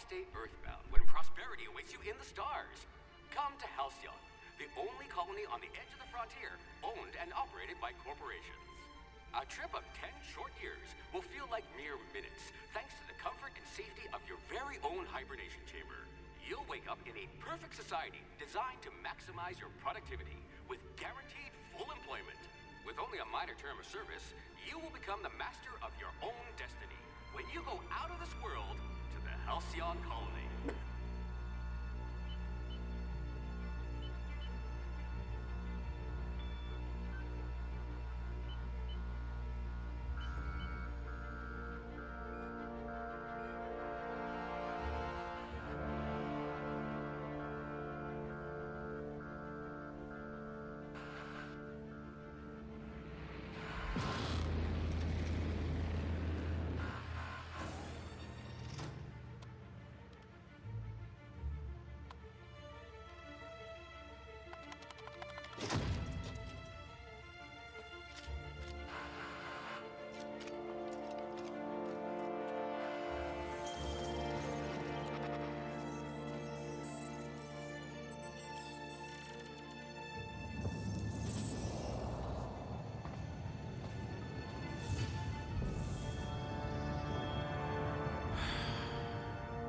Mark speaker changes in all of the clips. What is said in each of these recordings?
Speaker 1: stay earthbound when prosperity awaits you in the stars? Come to Halcyon, the only colony on the edge of the frontier, owned and operated by corporations. A trip of 10 short years will feel like mere minutes, thanks to the comfort and safety of your very own hibernation chamber. You'll wake up in a perfect society designed to maximize your productivity with guaranteed full employment. With only a minor term of service, you will become the master of your own destiny when you go out of this world to the Halcyon colony.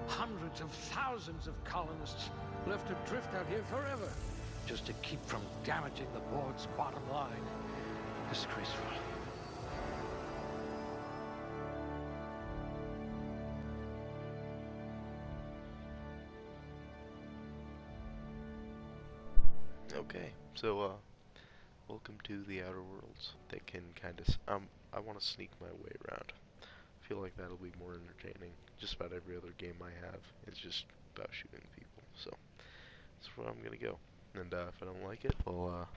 Speaker 2: Hundreds of thousands of colonists left adrift out here forever, just to keep from damaging the board's bottom line. Disgraceful.
Speaker 3: Okay, so welcome to the Outer Worlds. They can kind of I want to sneak my way around. I feel like that'll be more entertaining. Just about every other game I have is just about shooting people, so that's where I'm gonna go. And if I don't like it, well,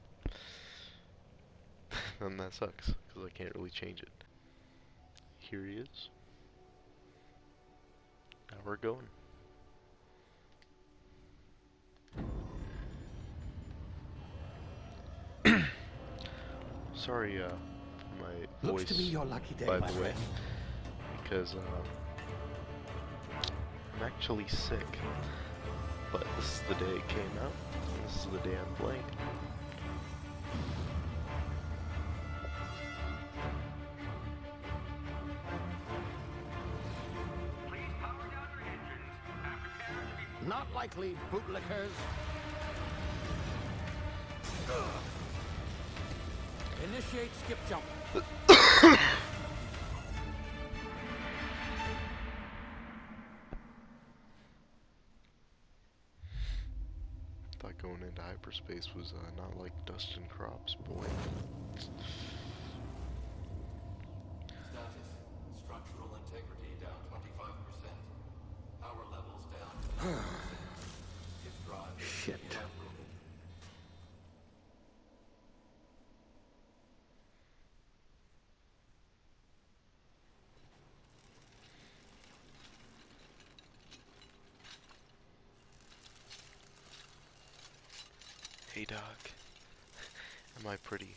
Speaker 3: then that sucks, because I can't really change it. Here he is. Now we're going. Sorry, for my voice,
Speaker 2: Looks to be your lucky day,
Speaker 3: by
Speaker 2: my
Speaker 3: the way,
Speaker 2: friend.
Speaker 3: because I'm actually sick, but this is the day it came out, and this is the day I'm playing.
Speaker 1: Please power down your engines and prepare to be...
Speaker 2: Not likely, bootlickers. Initiate skip jump.
Speaker 3: Thought going into hyperspace was not like dust and crops, boy.
Speaker 4: Status. Structural integrity down 25%. Power levels down 10%. If drive
Speaker 2: Shit.
Speaker 4: uprooted.
Speaker 3: Hey Doc, am I pretty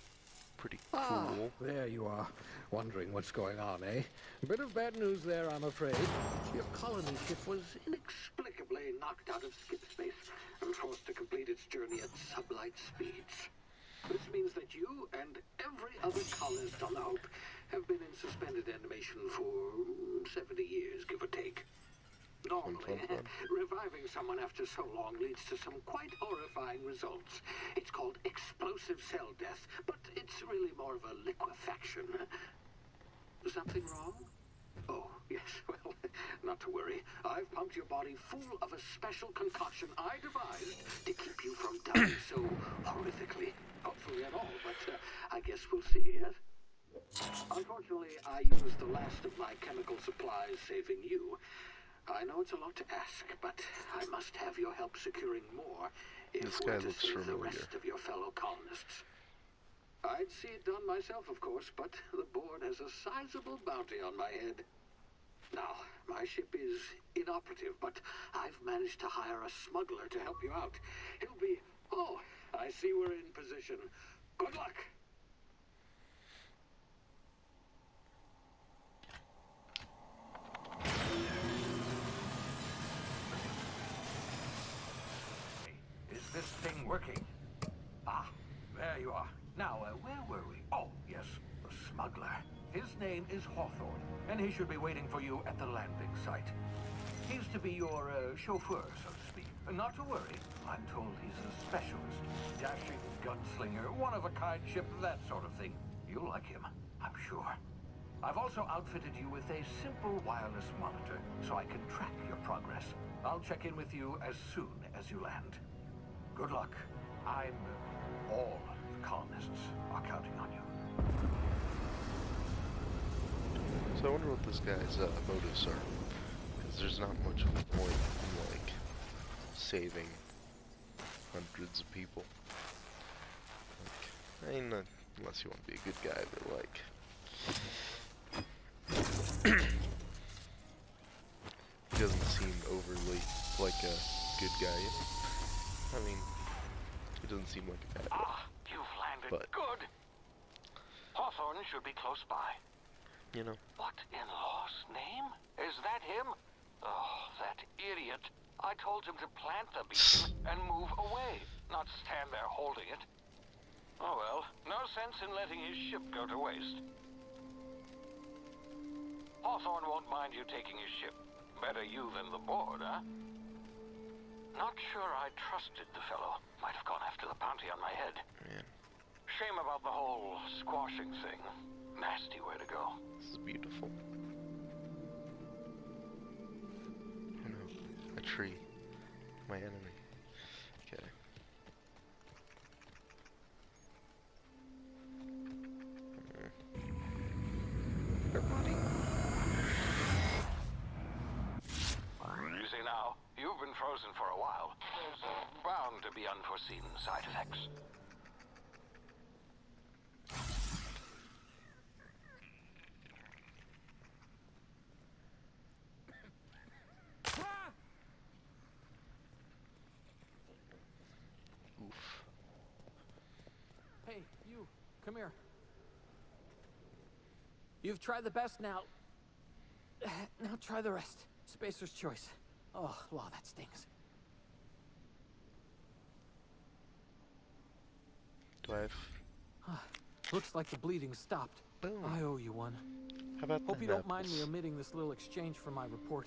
Speaker 2: Ah,
Speaker 3: cool?
Speaker 2: there you are. Wondering what's going on, eh? A bit of bad news there, I'm afraid. Your colony ship was inexplicably knocked out of skip space and forced to complete its journey at sublight speeds. This means that you and every other colonist on the Hope have been in suspended animation for 70 years, give or take. Normally, reviving someone after so long leads to some quite horrifying results. It's called explosive cell death, but it's really more of a liquefaction. Something wrong? Oh, yes, well, not to worry. I've pumped your body full of a special concoction I devised to keep you from dying so horrifically. Hopefully at all, but I guess we'll see, yes? Unfortunately, I used the last of my chemical supplies saving you. I know it's a lot to ask, but I must have your help securing more if
Speaker 3: This
Speaker 2: we're
Speaker 3: guy
Speaker 2: to
Speaker 3: looks
Speaker 2: save the
Speaker 3: familiar.
Speaker 2: rest of your fellow colonists. I'd see it done myself, of course, but the board has a sizable bounty on my head. Now, my ship is inoperative, but I've managed to hire a smuggler to help you out. He'll be... Oh, I see we're in position. Good luck! His name is Hawthorne, and he should be waiting for you at the landing site. He's to be your chauffeur, so to speak. Not to worry. I'm told he's a specialist. Dashing gunslinger, one-of-a-kind ship, that sort of thing. You'll like him, I'm sure. I've also outfitted you with a simple wireless monitor, so I can track your progress. I'll check in with you as soon as you land. Good luck. All the colonists are counting on you.
Speaker 3: So I wonder what this guy's motives are. Because there's not much of a point in, like, saving hundreds of people. Like, I mean, unless you want to be a good guy, but, like... he doesn't seem overly like a good guy. I mean, he doesn't seem like a bad guy.
Speaker 5: Ah, you've landed good. Hawthorne should be close by.
Speaker 3: You know.
Speaker 5: What in law's name? Is that him? Oh, that idiot. I told him to plant the beacon and move away, not stand there holding it. Oh well, no sense in letting his ship go to waste. Hawthorne won't mind you taking his ship. Better you than the board, huh? Not sure I trusted the fellow. Might have gone after the bounty on my head.
Speaker 3: Man.
Speaker 5: Shame about the whole squashing thing. Nasty way to go.
Speaker 3: This is beautiful. Oh no, a tree. My enemy. Okay. Everybody.
Speaker 5: Easy now. You've been frozen for a while. There's bound to be unforeseen side effects.
Speaker 3: Oof.
Speaker 6: Hey, you. Come here. You've tried the best now. Now try the rest. Spacer's choice. Oh, wow, that stings.
Speaker 3: Do I have...
Speaker 6: Looks like the bleeding stopped.
Speaker 3: Boom.
Speaker 6: I owe you one.
Speaker 3: How about
Speaker 6: Hope
Speaker 3: the
Speaker 6: you don't mind me
Speaker 3: apples?
Speaker 6: omitting this little exchange from my report.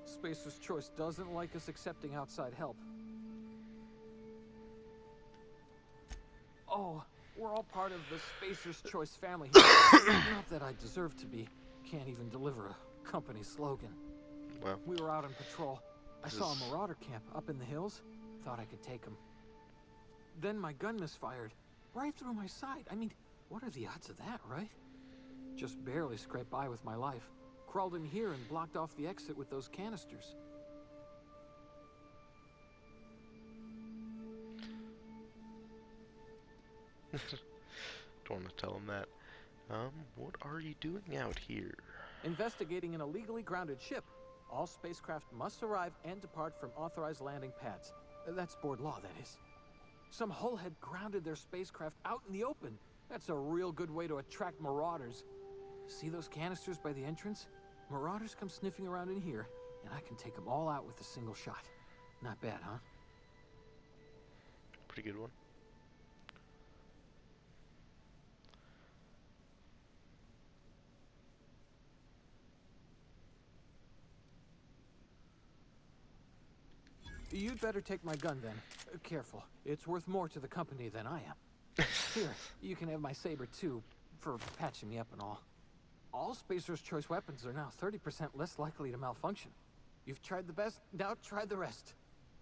Speaker 6: Spacer's choice doesn't like us accepting outside help. Oh, we're all part of the Spacer's Choice family here. Not that I deserve to be. Can't even deliver a company slogan.
Speaker 3: Well,
Speaker 6: We were out on patrol. I
Speaker 3: This
Speaker 6: saw a
Speaker 3: is-
Speaker 6: marauder camp up in the hills. Thought I could take him. Then my gun misfired. Right through my side. I mean, what are the odds of that, right? Just barely scraped by with my life. Crawled in here and blocked off the exit with those canisters.
Speaker 3: don't want to tell him that. What are you doing out here?
Speaker 6: Investigating an illegally grounded ship. All spacecraft must arrive and depart from authorized landing pads. That's board law, that is. Some hull had grounded their spacecraft out in the open. That's a real good way to attract marauders. See those canisters by the entrance? Marauders come sniffing around in here, and I can take them all out with a single shot. Not bad, huh?
Speaker 3: Pretty good one.
Speaker 6: You'd better take my gun then. Careful. It's worth more to the company than I am. Here, you can have my saber too, for patching me up and all. All Spacer's Choice weapons are now 30% less likely to malfunction. You've tried the best, now try the rest.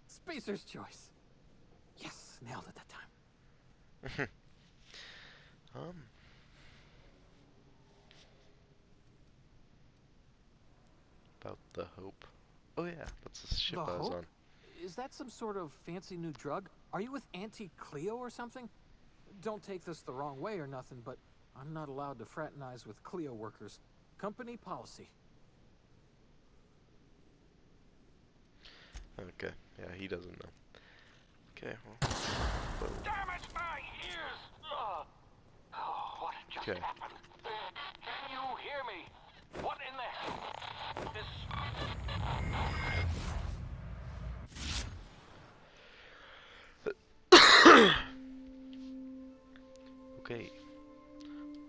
Speaker 6: Spacer's Choice. Yes, nailed it that time.
Speaker 3: About the Hope. Oh yeah, that's the ship
Speaker 6: The
Speaker 3: I was
Speaker 6: Hope?
Speaker 3: on.
Speaker 6: Is that some sort of fancy new drug? Are you with Auntie Cleo or something? Don't take this the wrong way or nothing, but I'm not allowed to fraternize with Cleo workers. Company policy.
Speaker 3: Okay, yeah, he doesn't know. Okay, well, boom.
Speaker 5: Damn it, my ears! Oh, what just
Speaker 3: Okay.
Speaker 5: happened? Can you hear me? What in the hell? This...
Speaker 3: Okay,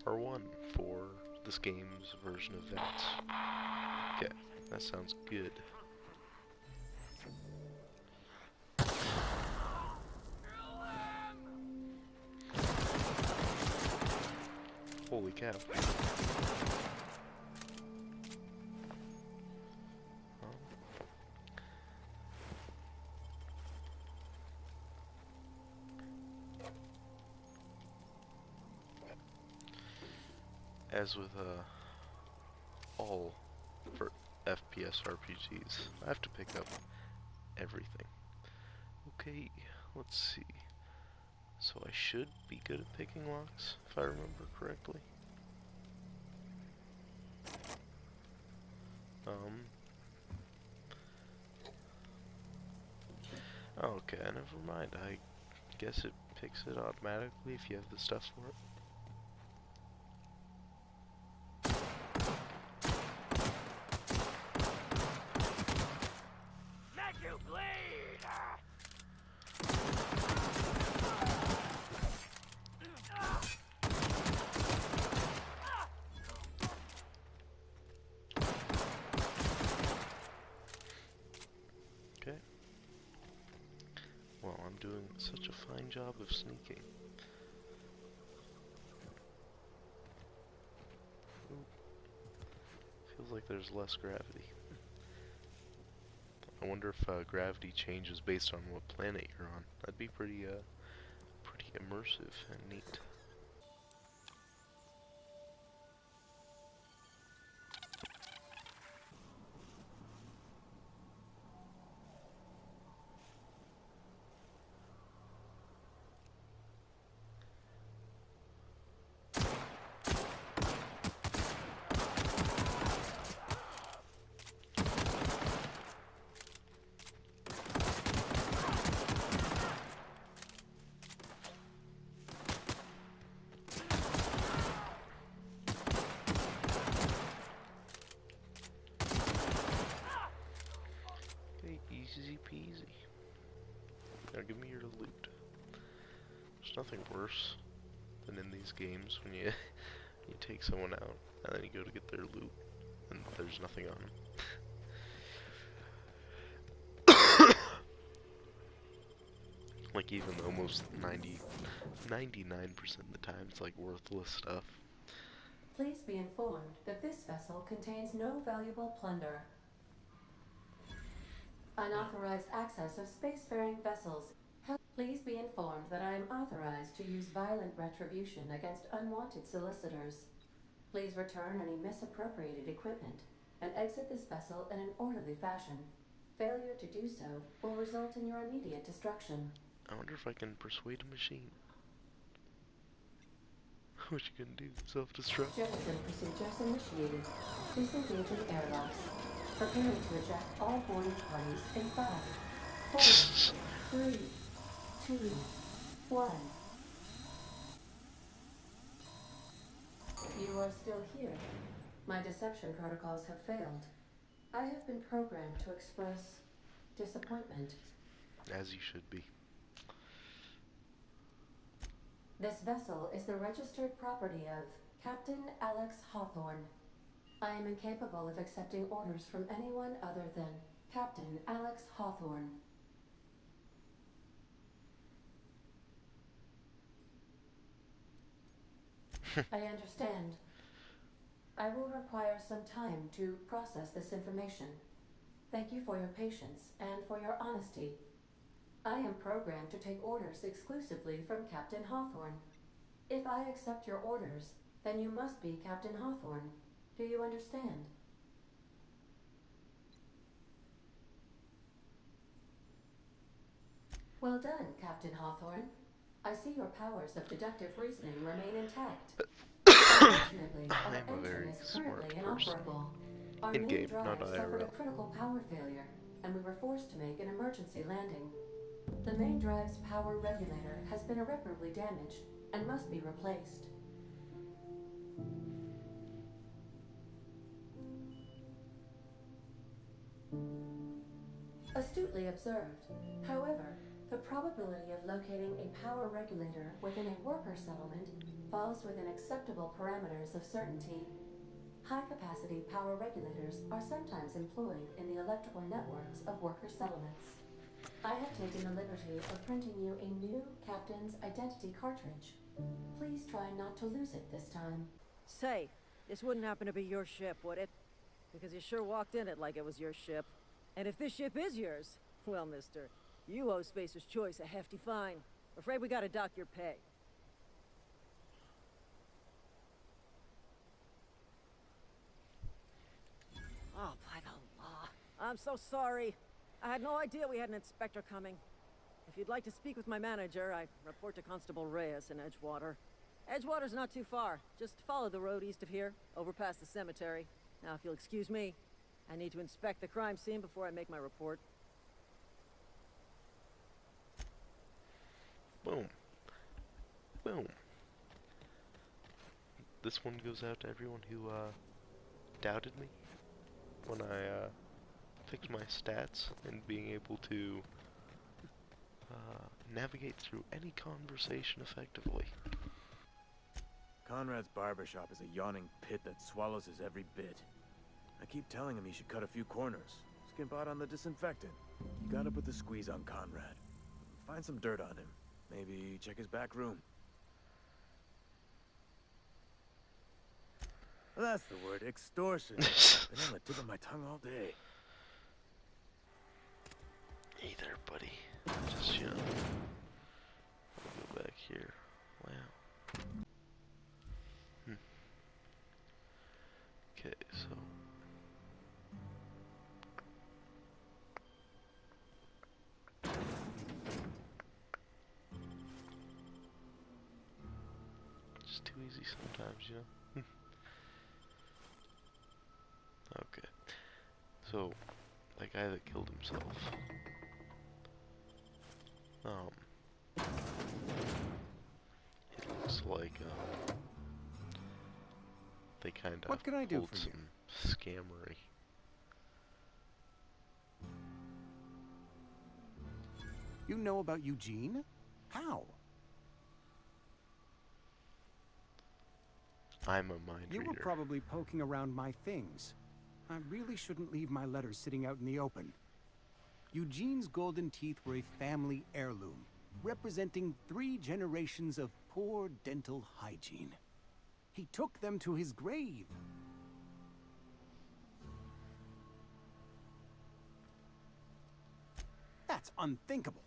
Speaker 3: R1 for the this game's version of vents. Okay, that sounds good. Holy cow. As with all for FPS RPGs, I have to pick up everything. Okay, let's see. So I should be good at picking locks, if I remember correctly. Okay, never mind. I guess it picks it automatically if you have the stuff for it. Okay. Well, I'm doing such a fine job of sneaking. Ooh. Feels like there's less gravity. I wonder if gravity changes based on what planet you're on. That'd be pretty immersive and neat. Easy peasy. Now give me your loot. There's nothing worse than in these games when you you take someone out and then you go to get their loot and there's nothing on them. Like even almost 99% of the time it's like worthless stuff.
Speaker 7: Please be informed that this vessel contains no valuable plunder. Unauthorized access of spacefaring vessels. Please be informed that I am authorized to use violent retribution against unwanted solicitors. Please return any misappropriated equipment and exit this vessel in an orderly fashion. Failure to do so will result in your immediate destruction.
Speaker 3: I wonder if I can persuade a machine. What you gonna do? Self-destruct?
Speaker 7: Jettison procedures initiated. Please engage in airlocks. Preparing to eject all boarding parties in 5, 4, 3, 2, 1. You are still here. My deception protocols have failed. I have been programmed to express disappointment.
Speaker 3: As you should be.
Speaker 7: This vessel is the registered property of Captain Alex Hawthorne. I am incapable of accepting orders from anyone other than Captain Alex Hawthorne. I understand. I will require some time to process this information. Thank you for your patience and for your honesty. I am programmed to take orders exclusively from Captain Hawthorne. If I accept your orders, then you must be Captain Hawthorne. Do you understand? Well done, Captain Hawthorne. I see your powers of deductive reasoning remain intact. Unfortunately, our
Speaker 3: I'm a very
Speaker 7: engine is
Speaker 3: smart
Speaker 7: currently
Speaker 3: person.
Speaker 7: inoperable. Our
Speaker 3: In
Speaker 7: main
Speaker 3: game,
Speaker 7: drive
Speaker 3: not
Speaker 7: suffered a
Speaker 3: IRL.
Speaker 7: critical power failure, and we were forced to make an emergency landing. The main drive's power regulator has been irreparably damaged and must be replaced. Astutely observed. However, the probability of locating a power regulator within a worker settlement falls within acceptable parameters of certainty. High-capacity power regulators are sometimes employed in the electrical networks of worker settlements. I have taken the liberty of printing you a new captain's identity cartridge. Please try not to lose it this time.
Speaker 8: Say, this wouldn't happen to be your ship, would it? Because you sure walked in it like it was your ship. And if this ship is yours, well, mister, you owe Spacer's Choice a hefty fine. Afraid we gotta dock your pay. Oh, by the law. I'm so sorry. I had no idea we had an inspector coming. If you'd like to speak with my manager, I report to Constable Reyes in Edgewater. Edgewater's not too far. Just follow the road east of here, over past the cemetery. Now, if you'll excuse me, I need to inspect the crime scene before I make my report.
Speaker 3: Boom. Boom. This one goes out to everyone who, doubted me when I, fixed my stats and being able to, navigate through any conversation effectively.
Speaker 9: Conrad's barbershop is a yawning pit that swallows his every bit. I keep telling him he should cut a few corners. Skimp out on the disinfectant. You gotta put the squeeze on Conrad. Find some dirt on him. Maybe check his back room. That's the word, extortion. Been on the tip of my tongue all day.
Speaker 3: Hey there, buddy. Just, you know, I'll go back here. Wow. Okay, so... It's too easy sometimes, you know? Okay. So, that guy that killed himself... it looks like, they kinda
Speaker 10: What can I do
Speaker 3: pulled
Speaker 10: for
Speaker 3: some
Speaker 10: you?
Speaker 3: scammery.
Speaker 10: You know about Eugene? How?
Speaker 3: I'm a mind
Speaker 10: You
Speaker 3: reader.
Speaker 10: were probably poking around my things. I really shouldn't leave my letters sitting out in the open. Eugene's golden teeth were a family heirloom, representing 3 generations of poor dental hygiene. He took them to his grave. That's unthinkable.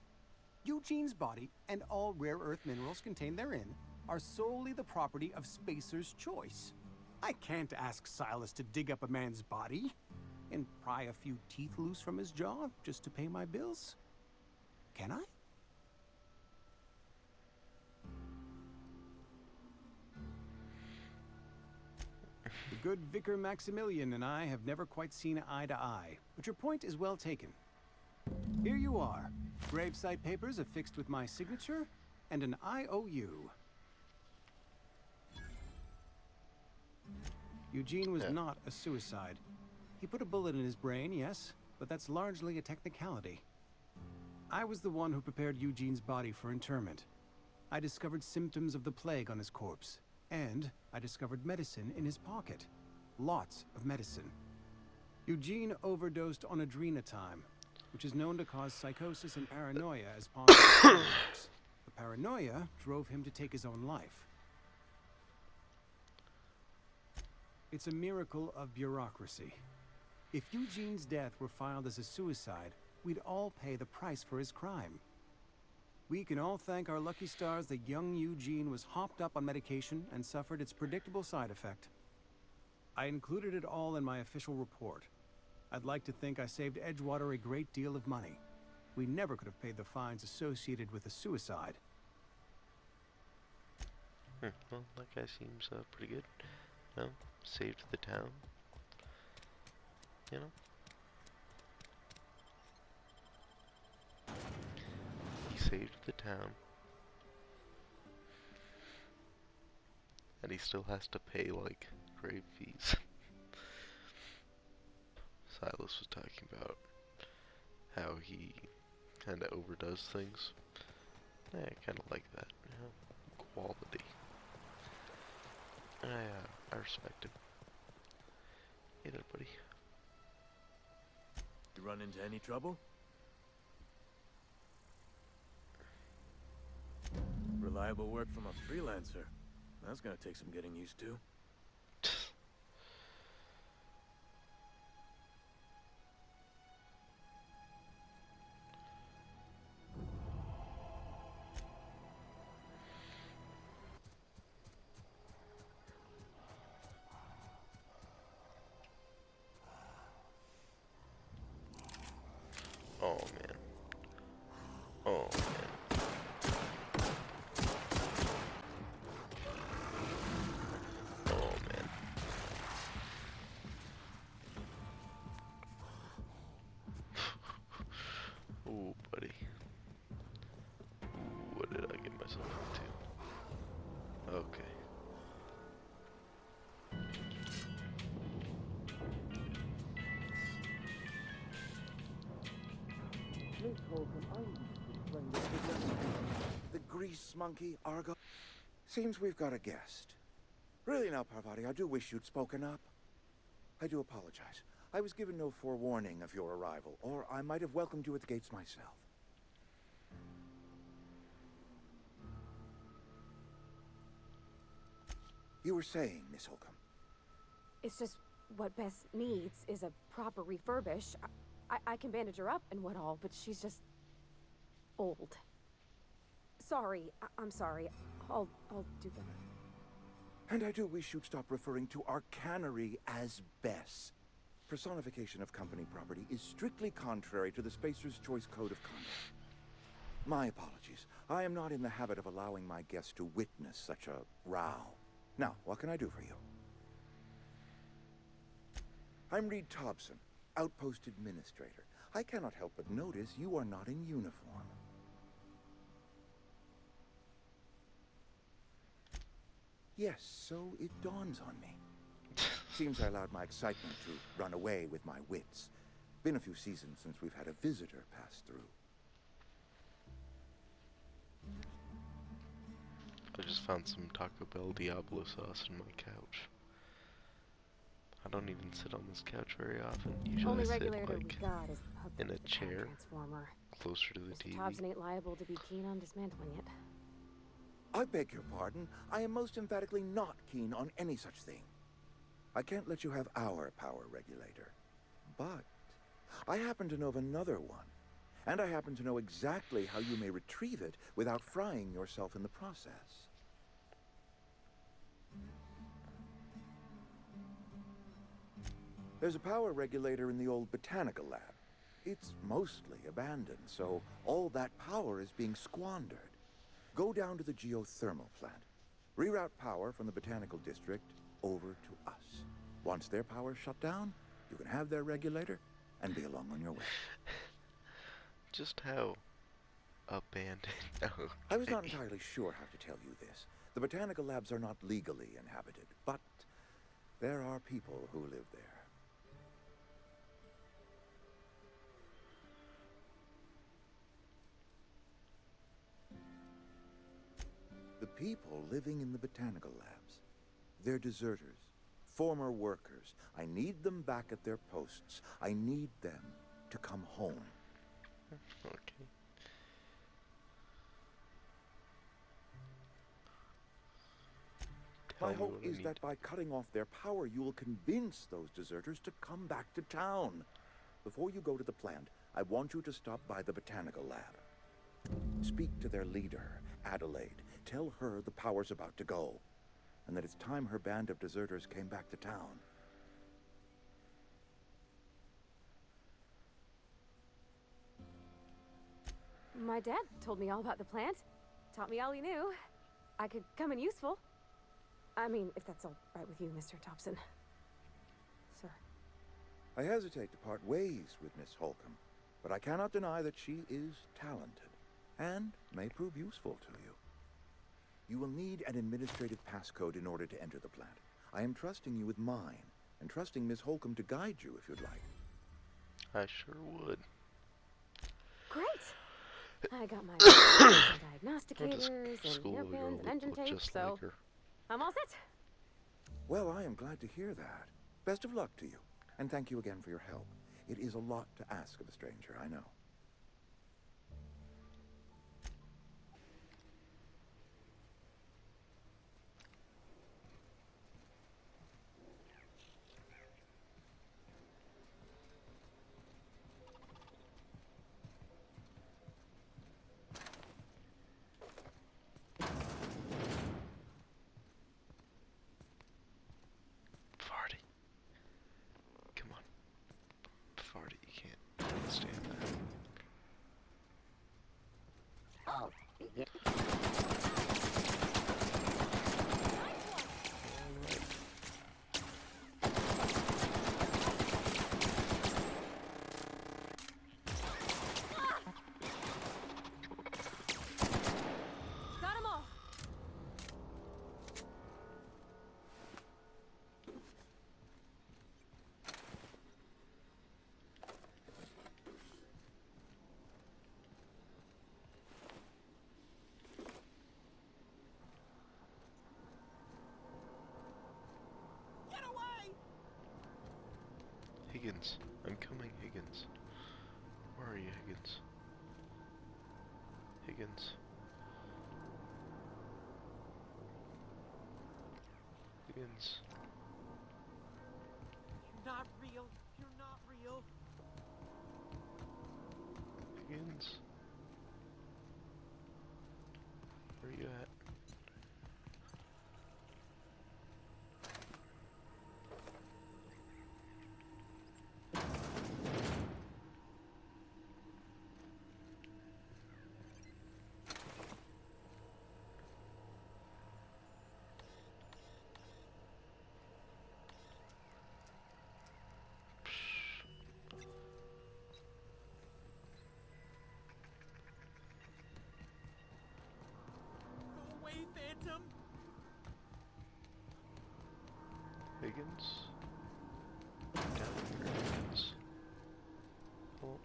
Speaker 10: Eugene's body and all rare earth minerals contained therein are solely the property of Spacer's Choice. I can't ask Silas to dig up a man's body and pry a few teeth loose from his jaw just to pay my bills. Can I? The good Vicar Maximilian and I have never quite seen eye to eye, but your point is well taken. Here you are. Gravesite papers affixed with my signature and an IOU. Eugene was not a suicide. He put a bullet in his brain, yes, but that's largely a technicality. I was the one who prepared Eugene's body for interment. I discovered symptoms of the plague on his corpse, and I discovered medicine in his pocket. Lots of medicine. Eugene overdosed on adrenatime, which is known to cause psychosis and paranoia as possible symptoms. The paranoia drove him to take his own life. It's a miracle of bureaucracy. If Eugene's death were filed as a suicide, we'd all pay the price for his crime. We can all thank our lucky stars that young Eugene was hopped up on medication and suffered its predictable side effect. I included it all in my official report. I'd like to think I saved Edgewater a great deal of money. We never could have paid the fines associated with a suicide.
Speaker 3: Well, that guy seems pretty good. No, saved the town. You know? He saved the town. And he still has to pay, like, grave fees. Silas was talking about how he kinda overdoes things. I kinda like that, you know? Quality. I respect him. buddy.
Speaker 9: You run into any trouble? Reliable work from a freelancer. That's gonna take some getting used to.
Speaker 3: Oh man. Oh man. Oh man. Oh buddy. Ooh, what did I get myself into? Okay.
Speaker 11: The grease monkey, Argo? Seems we've got a guest. Really now, Parvati, I do wish you'd spoken up. I do apologize. I was given no forewarning of your arrival, or I might have welcomed you at the gates myself. You were saying, Miss Holcomb.
Speaker 12: It's just what Bess needs is a proper refurbish. I can bandage her up and what all, but she's just old. Sorry, I'm sorry. I'll do better.
Speaker 11: And I do wish you'd stop referring to our cannery as Bess. Personification of company property is strictly contrary to the Spacer's Choice Code of Conduct. My apologies. I am not in the habit of allowing my guests to witness such a row. Now, what can I do for you? I'm Reed Thompson, Outpost Administrator. I cannot help but notice you are not in uniform. Yes, so it dawns on me. Seems I allowed my excitement to run away with my wits. Been a few seasons since we've had a visitor pass through.
Speaker 3: I just found some Taco Bell Diablo sauce in my couch. I don't even sit on this couch very often. Usually
Speaker 12: Only
Speaker 3: I sit
Speaker 12: regulator we
Speaker 3: like
Speaker 12: got is hooked
Speaker 3: in
Speaker 12: up
Speaker 3: a
Speaker 12: to the
Speaker 3: chair
Speaker 12: power transformer.
Speaker 3: closer to the
Speaker 12: Mr.
Speaker 3: TV.
Speaker 12: Thompson ain't liable to be keen on dismantling it.
Speaker 11: I beg your pardon. I am most emphatically not keen on any such thing. I can't let you have our power regulator. But I happen to know of another one. And I happen to know exactly how you may retrieve it without frying yourself in the process. There's a power regulator in the old botanical lab. It's mostly abandoned, so all that power is being squandered. Go down to the geothermal plant. Reroute power from the botanical district over to us. Once their power's shut down, you can have their regulator and be along on your way.
Speaker 3: Just how abandoned. Okay.
Speaker 11: I was not entirely sure how to tell you this. The botanical labs are not legally inhabited, but there are people who live there. The people living in the botanical labs, they're deserters, former workers. I need them back at their posts. I need them to come home.
Speaker 3: Okay. Tell
Speaker 11: My
Speaker 3: me
Speaker 11: hope
Speaker 3: what I
Speaker 11: is
Speaker 3: need.
Speaker 11: that by cutting off their power, you will convince those deserters to come back to town. Before you go to the plant, I want you to stop by the botanical lab. Speak to their leader, Adelaide. Tell her the power's about to go, and that it's time her band of deserters came back to town.
Speaker 12: My dad told me all about the plant. Taught me all he knew. I could come in useful. I mean, if that's all right with you, Mr. Thompson. Sir.
Speaker 11: I hesitate to part ways with Miss Holcomb, but I cannot deny that she is talented, and may prove useful to you. You will need an administrative passcode in order to enter the plant. I am trusting you with mine, and trusting Miss Holcomb to guide you if you'd like.
Speaker 3: I sure would.
Speaker 12: Great! I got my diagnosticators and
Speaker 3: school
Speaker 12: hairpins
Speaker 3: girl
Speaker 12: and engine
Speaker 3: look
Speaker 12: tape,
Speaker 3: just
Speaker 12: so
Speaker 3: like her.
Speaker 12: I'm all set.
Speaker 11: Well, I am glad to hear that. Best of luck to you. And thank you again for your help. It is a lot to ask of a stranger, I know.
Speaker 3: Farty. Come on. Farty, you can't stand that.
Speaker 2: Oh, yeah.
Speaker 12: Got 'em all.
Speaker 3: Higgins. I'm coming, Higgins. Where are you, Higgins? Higgins. Higgins.
Speaker 8: You're not real. You're not real.
Speaker 3: Higgins. Where are you at?
Speaker 8: Go away, Phantom.
Speaker 3: Higgins? Down here, Higgins. Oh.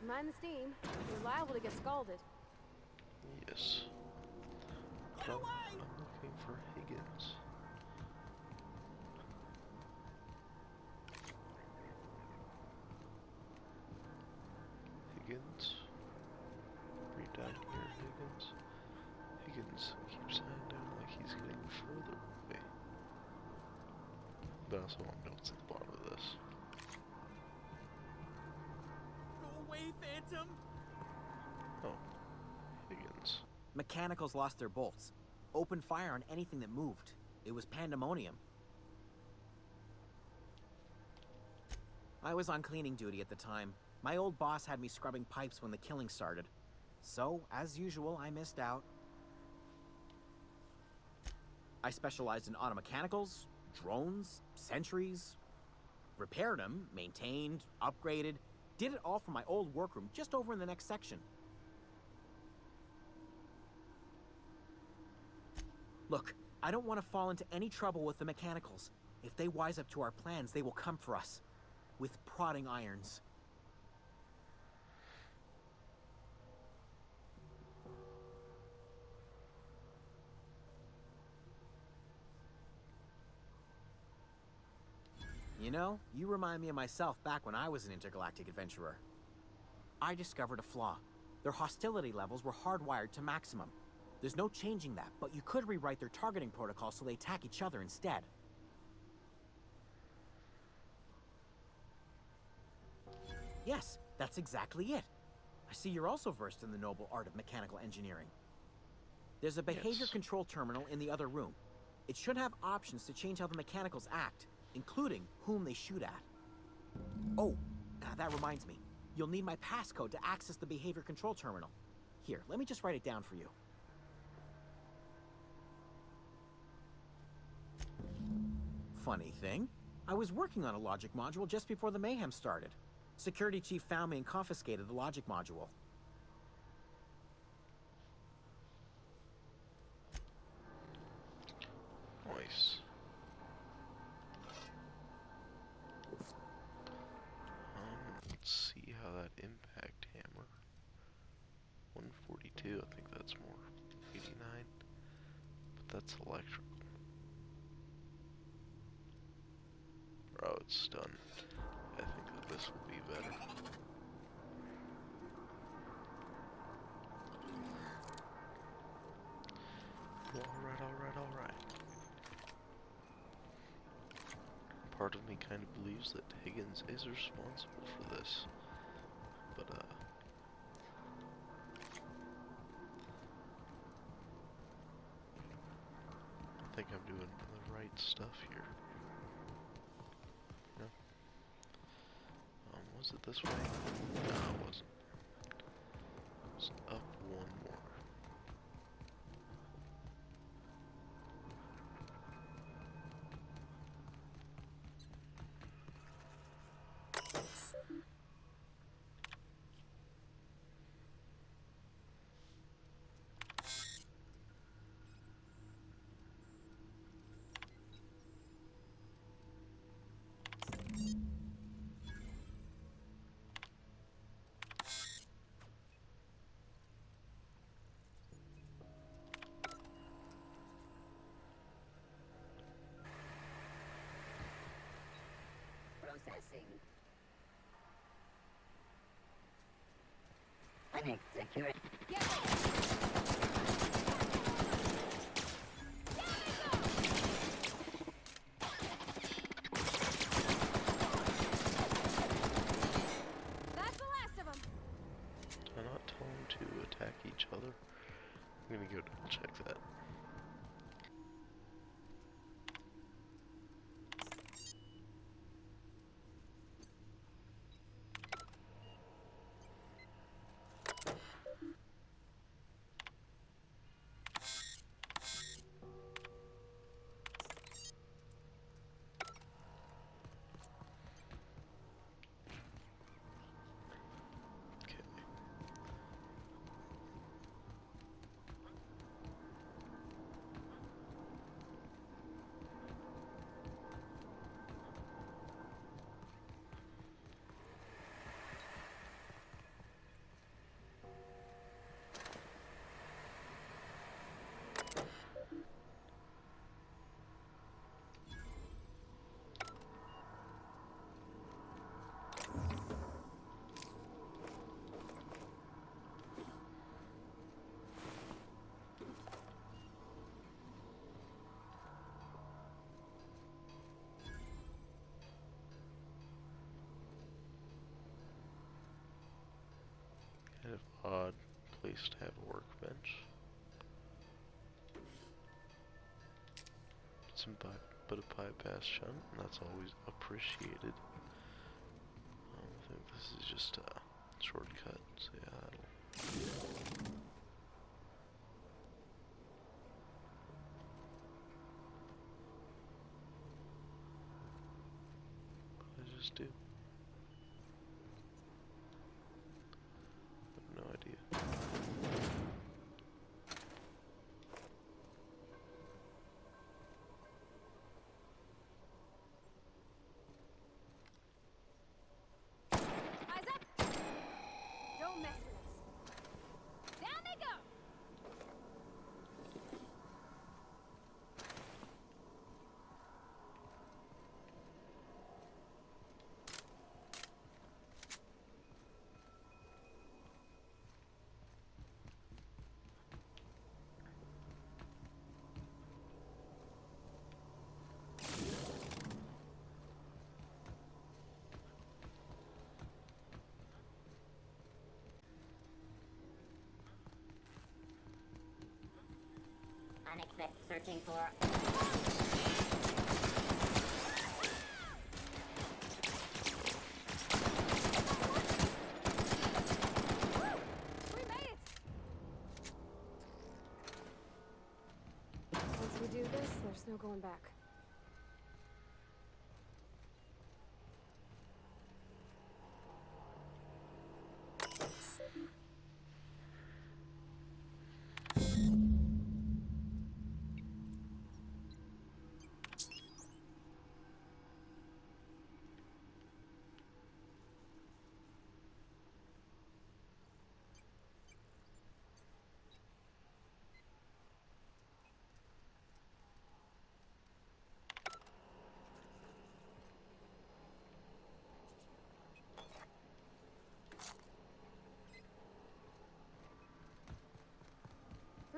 Speaker 12: Mind the steam. You're liable to get scalded.
Speaker 3: Yes. I'm looking for Higgins. Higgins? Are you down here, Higgins? Higgins keeps signing down like he's getting further away. But I also want to know what's at the bottom of this.
Speaker 8: Go away, Phantom.
Speaker 3: Oh. Higgins.
Speaker 13: Mechanicals lost their bolts. Opened fire on anything that moved. It was pandemonium. I was on cleaning duty at the time. My old boss had me scrubbing pipes when the killing started. So, as usual, I missed out. I specialized in automechanicals, drones, sentries. Repaired them, maintained, upgraded. Did it all from my old workroom just over in the next section. Look, I don't want to fall into any trouble with the mechanicals. If they wise up to our plans, they will come for us. With prodding irons. You know, you remind me of myself back when I was an intergalactic adventurer. I discovered a flaw. Their hostility levels were hardwired to maximum. There's no changing that, but you could rewrite their targeting protocol so they attack each other instead. Yes, that's exactly it. I see you're also versed in the noble art of mechanical engineering. There's a behavior control terminal in the other room. It should have options to change how the mechanicals act, including whom they shoot at. Oh, that reminds me. You'll need my passcode to access the behavior control terminal. Here, let me just write it down for you. Funny thing, I was working on a logic module just before the mayhem started. Security chief found me and confiscated the logic module.
Speaker 3: Nice. Let's see how that impact hammer. 142, I think that's more. 89. But that's electrical. Oh, it's done. I think that this will be better. Alright. Part of me kind of believes that Higgins is responsible for this. But, I think I'm doing the right stuff here. Yeah. Was it this way? No, it wasn't. It's up one more.
Speaker 14: Processing. Connect security.
Speaker 12: That's the last of them.
Speaker 3: Did I not tell them to attack each other? I'm gonna go double check that. Kind of odd place to have a workbench. But a bypass shunt, and that's always appreciated. I think this is just a shortcut, so yeah, I just do. I have no idea.
Speaker 12: Eyes up! Don't mess with us. Down they go!
Speaker 14: Unexpected searching for.
Speaker 12: We made it! Once we do this, there's no going back.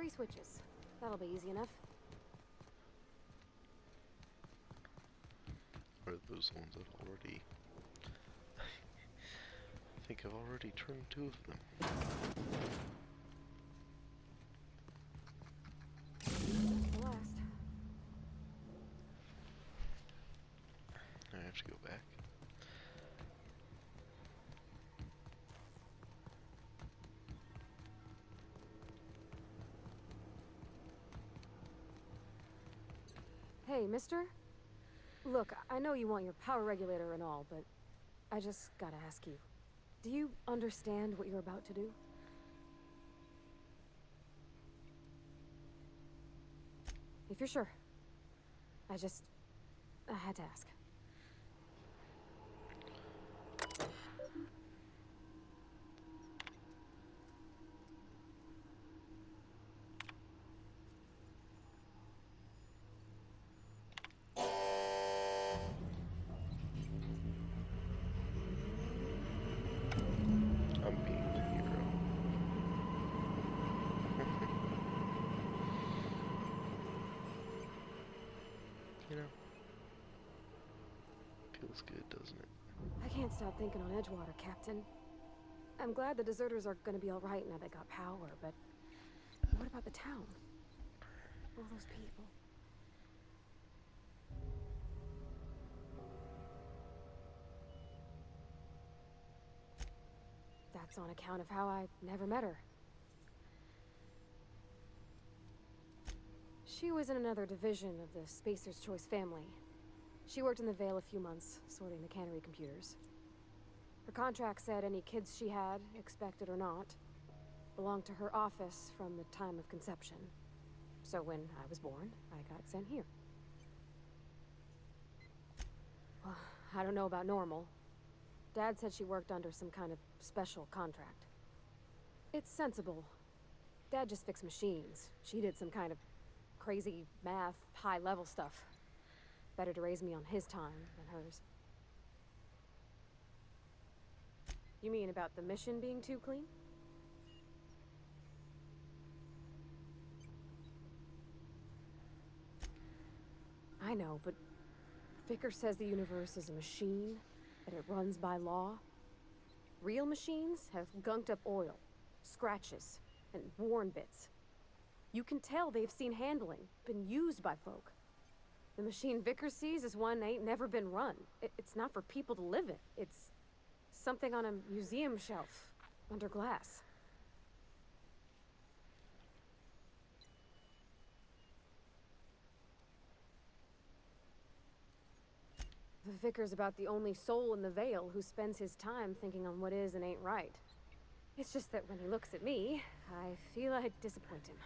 Speaker 12: 3 switches. That'll be easy enough.
Speaker 3: Or those ones that already... I think I've already turned 2 of them.
Speaker 12: That's the last.
Speaker 3: I have to go back.
Speaker 12: Hey, mister? Look, I know you want your power regulator and all, but I just gotta ask you. Do you understand what you're about to do? If you're sure. I had to ask.
Speaker 3: I'm being the hero. You know, feels good, doesn't it?
Speaker 12: I can't stop thinking on Edgewater, Captain. I'm glad the deserters are gonna be alright now they got power, but what about the town? All those people. That's on account of how I never met her. She was in another division of the Spacer's Choice family. She worked in the Vale a few months, sorting the cannery computers. Her contract said any kids she had, expected or not, belonged to her office from the time of conception. So when I was born, I got sent here. Well, I don't know about normal. Dad said she worked under some kind of special contract. It's sensible. Dad just fixed machines. She did some kind of crazy math, high-level stuff. Better to raise me on his time than hers. You mean about the mission being too clean? I know, but Vickers says the universe is a machine, that it runs by law. Real machines have gunked up oil, scratches, and worn bits. You can tell they've seen handling, been used by folk. The machine Vickers sees is one ain't never been run. It's not for people to live in. It's something on a museum shelf, under glass. The Vicar's about the only soul in the Vale who spends his time thinking on what is and ain't right. It's just that when he looks at me, I feel I'd disappoint him.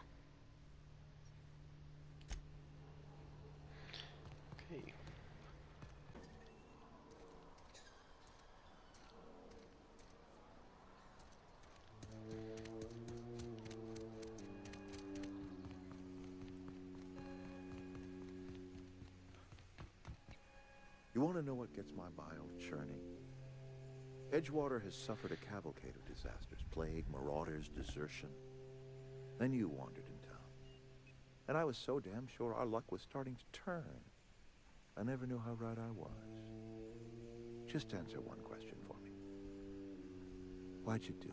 Speaker 3: Okay.
Speaker 11: You want to know what gets my bile churning? Edgewater has suffered a cavalcade of disasters, plague, marauders, desertion. Then you wandered in town. And I was so damn sure our luck was starting to turn. I never knew how right I was. Just answer one question for me. Why'd you do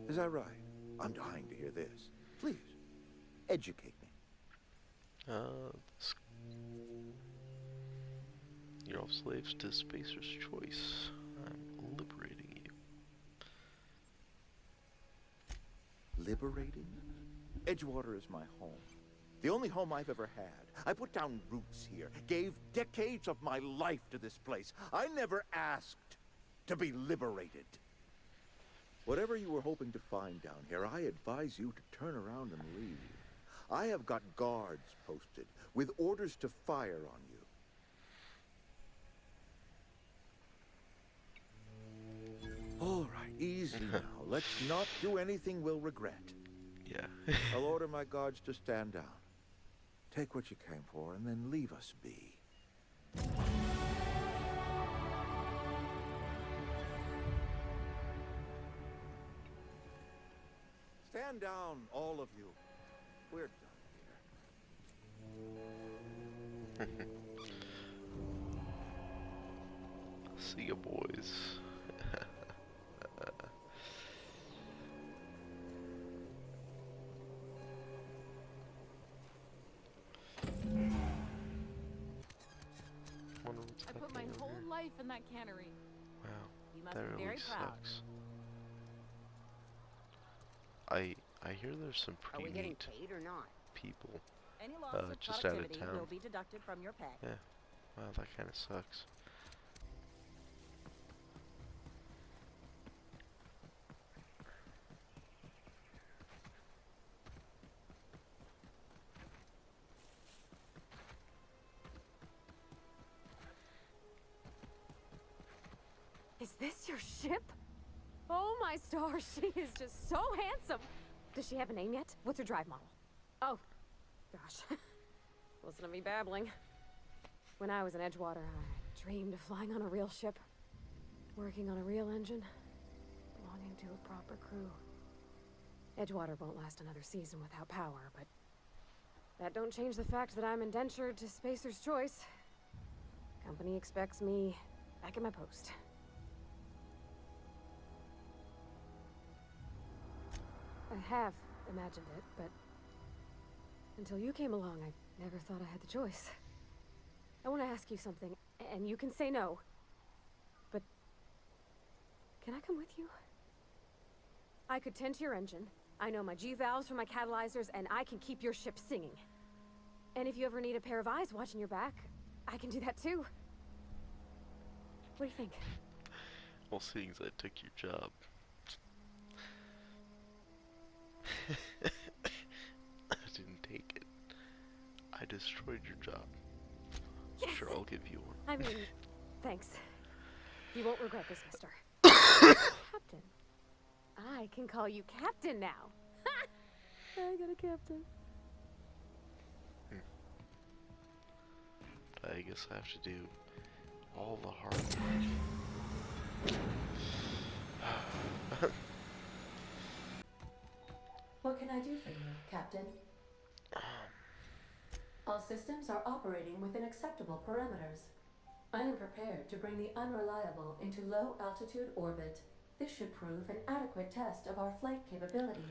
Speaker 11: it? Is that right? I'm dying to hear this. Please, educate me.
Speaker 3: s- You're all slaves to Spacer's Choice. I'm liberating you.
Speaker 11: Liberating? Edgewater is my home. The only home I've ever had. I put down roots here, gave decades of my life to this place. I never asked to be liberated. Whatever you were hoping to find down here, I advise you to turn around and leave. I have got guards posted with orders to fire on you. All right, easy now. Let's not do anything we'll regret.
Speaker 3: Yeah.
Speaker 11: I'll order my guards to stand down. Take what you came for and then leave us be. Stand down, all of you. We're done here.
Speaker 3: See ya, boys.
Speaker 15: I put my whole life in that cannery.
Speaker 3: Wow,
Speaker 15: You must
Speaker 3: that
Speaker 15: be
Speaker 3: really
Speaker 15: very proud.
Speaker 3: sucks. I hear there's some
Speaker 14: Are we
Speaker 3: pretty
Speaker 14: getting
Speaker 3: neat
Speaker 14: paid or not?
Speaker 3: people
Speaker 8: Any loss of
Speaker 3: just out of
Speaker 8: productivity
Speaker 3: town.
Speaker 8: will be deducted from your pay.
Speaker 3: Yeah, wow, that kind of sucks.
Speaker 12: Is this your ship? Oh my stars, she is just so handsome. Does she have a name yet? What's her drive model? Oh, gosh. Listen to me babbling. When I was in Edgewater, I dreamed of flying on a real ship, working on a real engine, belonging to a proper crew. Edgewater won't last another season without power, but that don't change the fact that I'm indentured to Spacer's Choice. Company expects me back at my post. I have imagined it, but until you came along, I never thought I had the choice. I want to ask you something, and you can say no. But can I come with you? I could tend to your engine. I know my G-valves for my catalyzers, and I can keep your ship singing. And if you ever need a pair of eyes watching your back, I can do that too. What do you think?
Speaker 3: Well, seeing as I took your job. I didn't take it. I destroyed your job.
Speaker 12: Yes!
Speaker 3: Sure, I'll give you one.
Speaker 12: I mean, thanks. You won't regret this, mister. Captain. I can call you Captain now. I got a captain.
Speaker 3: I guess I have to do all the hard work.
Speaker 7: What can I do for you, Captain? All systems are operating within acceptable parameters. I am prepared to bring the unreliable into low-altitude orbit. This should prove an adequate test of our flight capabilities.